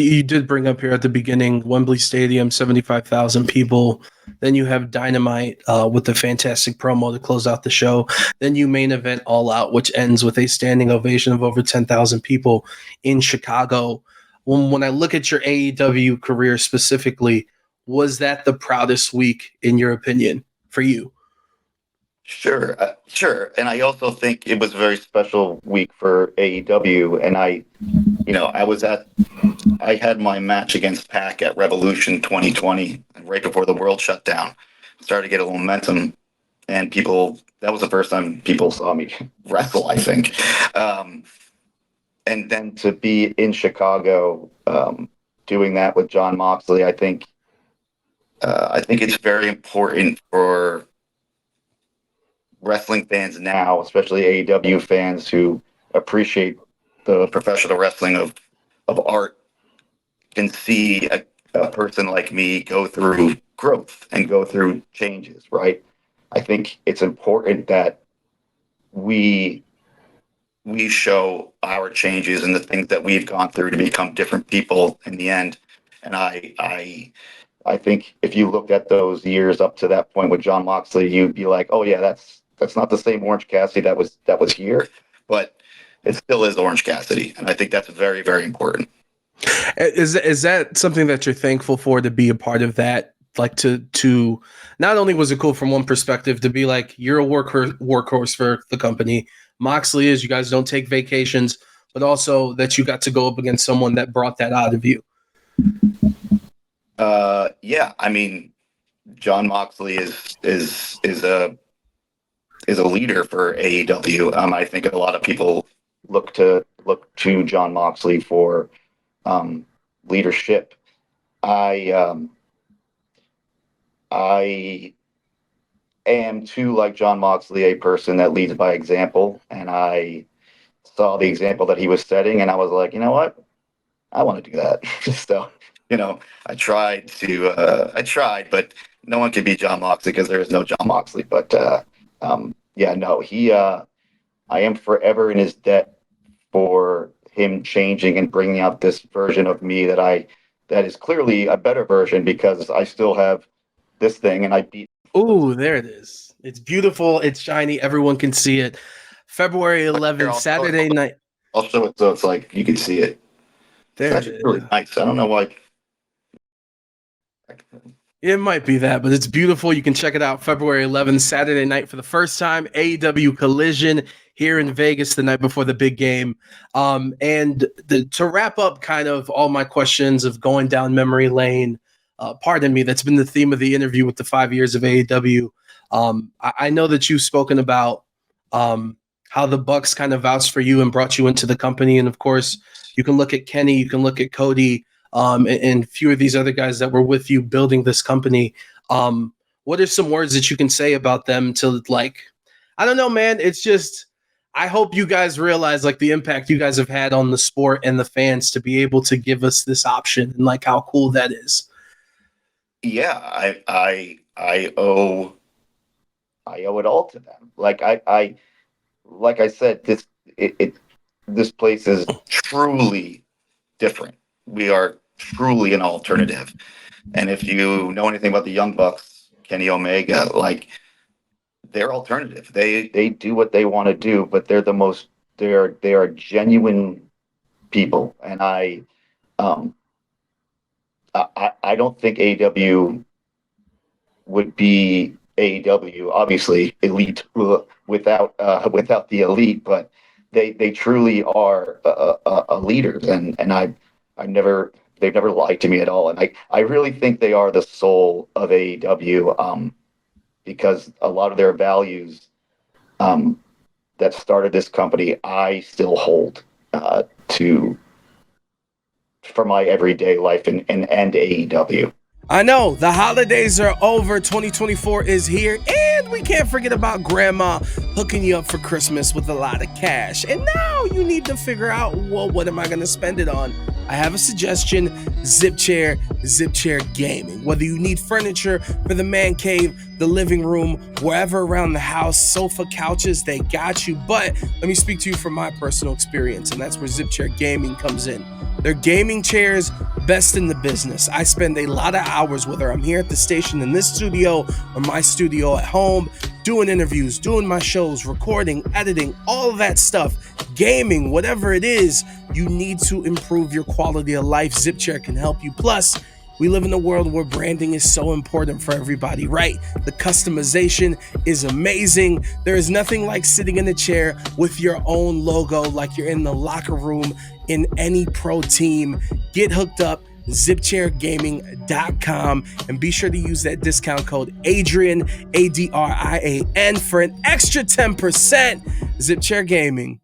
You did bring up here at the beginning, Wembley Stadium, 75,000 people. Then you have Dynamite with the fantastic promo to close out the show. Then you main event All Out, which ends with a standing ovation of over 10,000 people in Chicago. When I look at your AEW career specifically, was that the proudest week, in your opinion, for you? Sure. And I also think it was a very special week for AEW. And I had my match against Pac at Revolution 2020, right before the world shut down. Started to get a little momentum, and that was the first time people saw me wrestle, I think. And then to be in Chicago, doing that with Jon Moxley, I think it's very important for wrestling fans now, especially AEW fans who appreciate the professional wrestling of art, can see a person like me go through growth and go through changes, right? I think it's important that we show our changes and the things that we've gone through to become different people in the end. And I think if you looked at those years up to that point with Jon Moxley, you'd be like, oh yeah, that's not the same Orange Cassidy that was here, but it still is Orange Cassidy, and I think that's very, very important. Is that something that you're thankful for, to be a part of that? Like to not only was it cool from one perspective to be like, you're a workhorse for the company, Moxley is, you guys don't take vacations, but also that you got to go up against someone that brought that out of you. Yeah, I mean, Jon Moxley is a leader for AEW. I think a lot of people look to Jon Moxley for leadership. I am too, like Jon Moxley, a person that leads by example, and I saw the example that he was setting, and I was like, you know what, I want to do that. So, I tried, but no one can beat Jon Moxley because there is no Jon Moxley. But I am forever in his debt for him changing and bringing out this version of me that is clearly a better version, because I still have this thing and I beat. Oh, there it is. It's beautiful. It's shiny. Everyone can see it. February 11th, Saturday night. I'll show it so it's like you can see it. There it's actually really nice. I don't know why. It might be that, but it's beautiful. You can check it out February 11th, Saturday night, for the first time. AEW Collision here in Vegas the night before the big game. To wrap up kind of all my questions of going down memory lane, pardon me, that's been the theme of the interview with the 5 years of AEW. I know that you've spoken about how the Bucks kind of vouched for you and brought you into the company. And of course, you can look at Kenny, you can look at Cody, and a few of these other guys that were with you building this company. What are some words that you can say about them to, like, I don't know, man. It's just, I hope you guys realize like the impact you guys have had on the sport and the fans to be able to give us this option, and like how cool that is. Yeah, I owe it all to them. Like I said, this place is truly different. We are truly an alternative. And if you know anything about the Young Bucks, Kenny Omega, like, they're alternative. They do what they want to do, but they are genuine people. And I don't think AEW would be AEW, obviously elite without the elite, but they truly are a leaders, and they've never lied to me at all, and I really think they are the soul of AEW, because a lot of their values that started this company, I still hold for my everyday life and AEW. I know the holidays are over. 2024 is here, and we can't forget about grandma hooking you up for Christmas with a lot of cash. And now you need to figure out, well, what am I going to spend it on? I have a suggestion: Zip Chair Gaming. Whether you need furniture for the man cave, the living room, wherever around the house, sofa, couches, they got you. But let me speak to you from my personal experience, and that's where Zip Chair Gaming comes in. They're gaming chairs, best in the business. I spend a lot of hours, whether I'm here at the station in this studio or my studio at home, doing interviews, doing my shows, recording, editing, all of that stuff, gaming, whatever it is, you need to improve your quality of life. Zip Chair can help you. Plus, we live in a world where branding is so important for everybody, right? The customization is amazing. There is nothing like sitting in a chair with your own logo, like you're in the locker room in any pro team. Get hooked up, zipchairgaming.com, and be sure to use that discount code Adrian, ADRIAN, for an extra 10%. Zip Chair Gaming.